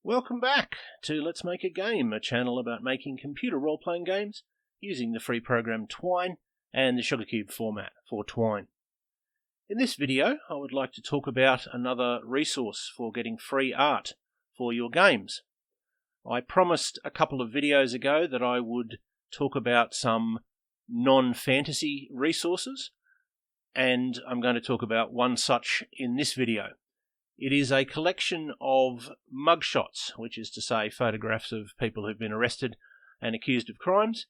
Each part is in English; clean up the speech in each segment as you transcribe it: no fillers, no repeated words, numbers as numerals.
Welcome back to Let's Make a Game, a channel about making computer role-playing games using the free program Twine and the SugarCube format for Twine. In this video, I would like to talk about another resource for getting free art for your games. I promised a couple of videos ago that I would talk about some non-fantasy resources, and I'm going to talk about one such in this video. It is a collection of mugshots, which is to say photographs of people who've been arrested and accused of crimes.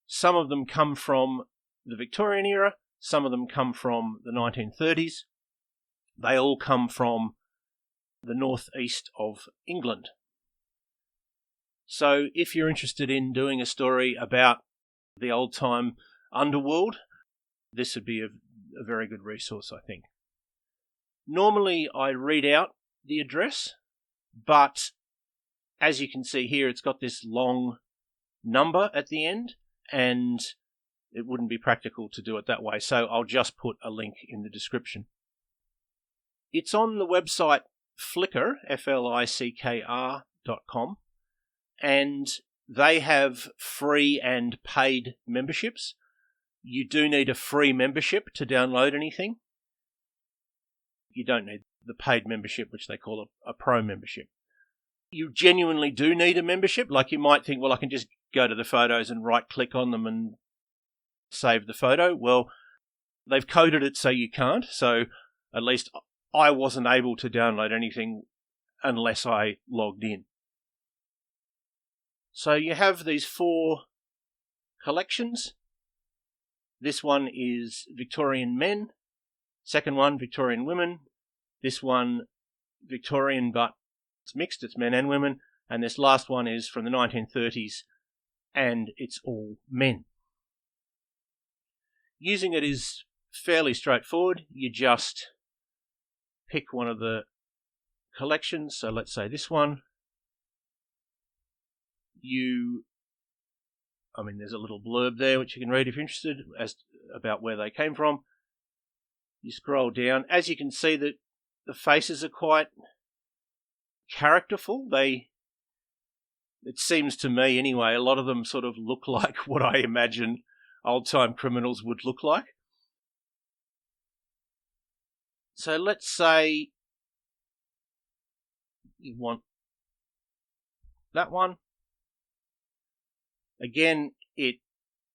Some of them come from the Victorian era, some of them come from the 1930s. They all come from the northeast of England. So if you're interested in doing a story about the old-time underworld, this would be a very good resource, I think. Normally I read out the address, but as you can see here, it's got this long number at the end, and it wouldn't be practical to do it that way, so I'll just put a link in the description. It's on the website Flickr, Flickr.com, and they have free and paid memberships. You do need a free membership to download anything. You don't need the paid membership, which they call a pro membership. You genuinely do need a membership. Like you might think, well, I can just go to the photos and right-click on them and save the photo. Well, they've coded it so you can't. So at least I wasn't able to download anything unless I logged in. So you have these 4 collections. This one is Victorian men. Second one, Victorian women. This one, Victorian, but it's mixed, it's men and women. And this last one is from the 1930s, and it's all men. Using it is fairly straightforward. You just pick one of the collections. So let's say this one. There's a little blurb there which you can read if you're interested about where they came from. You scroll down. As you can see, the faces are quite characterful. It seems to me anyway, a lot of them sort of look like what I imagine old-time criminals would look like. So let's say you want that one. Again, it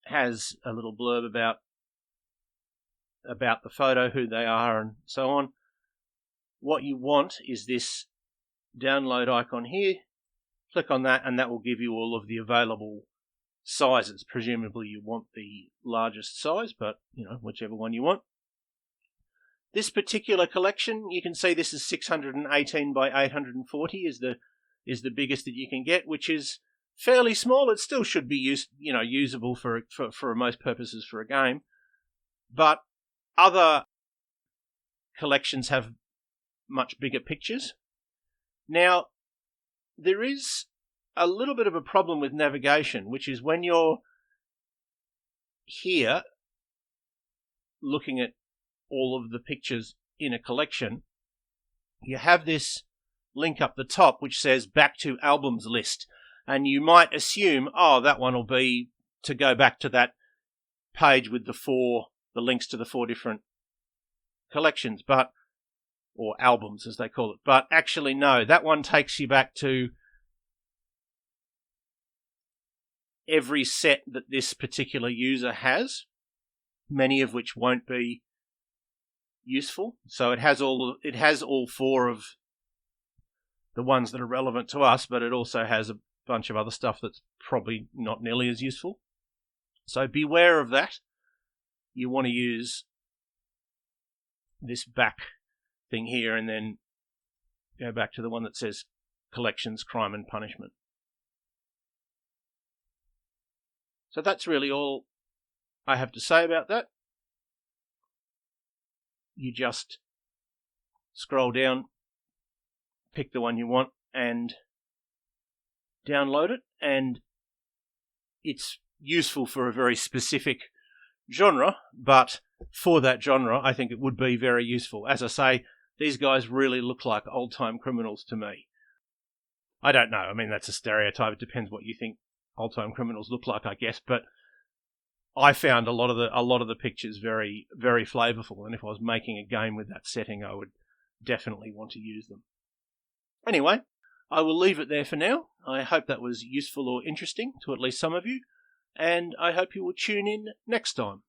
has a little blurb about the photo, who they are, and so on. What you want is this download icon here. Click on that, and that will give you all of the available sizes. Presumably you want the largest size, but whichever one you want. This particular collection, you can see this is 618 by 840 is the biggest that you can get, which is fairly small. It still should be usable for most purposes for a game, but other collections have much bigger pictures. Now, there is a little bit of a problem with navigation, which is when you're here looking at all of the pictures in a collection, you have this link up the top which says back to albums list, and you might assume, that one will be to go back to that page with the links to the 4 different collections, or albums as they call it. But actually no, that one takes you back to every set that this particular user has, many of which won't be useful. So it has all 4 of the ones that are relevant to us, but it also has a bunch of other stuff that's probably not nearly as useful. So beware of that. You want to use this back thing here and then go back to the one that says Collections, Crime and Punishment. So that's really all I have to say about that. You just scroll down, pick the one you want and download it, and it's useful for a very specific genre, but for that genre I think it would be very useful. As I say, these guys really look like old-time criminals to me. I don't know. I mean, that's a stereotype. It depends what you think old-time criminals look like, I guess. But I found a lot of the pictures very, very flavourful, and if I was making a game with that setting, I would definitely want to use them. Anyway, I will leave it there for now. I hope that was useful or interesting to at least some of you, and I hope you will tune in next time.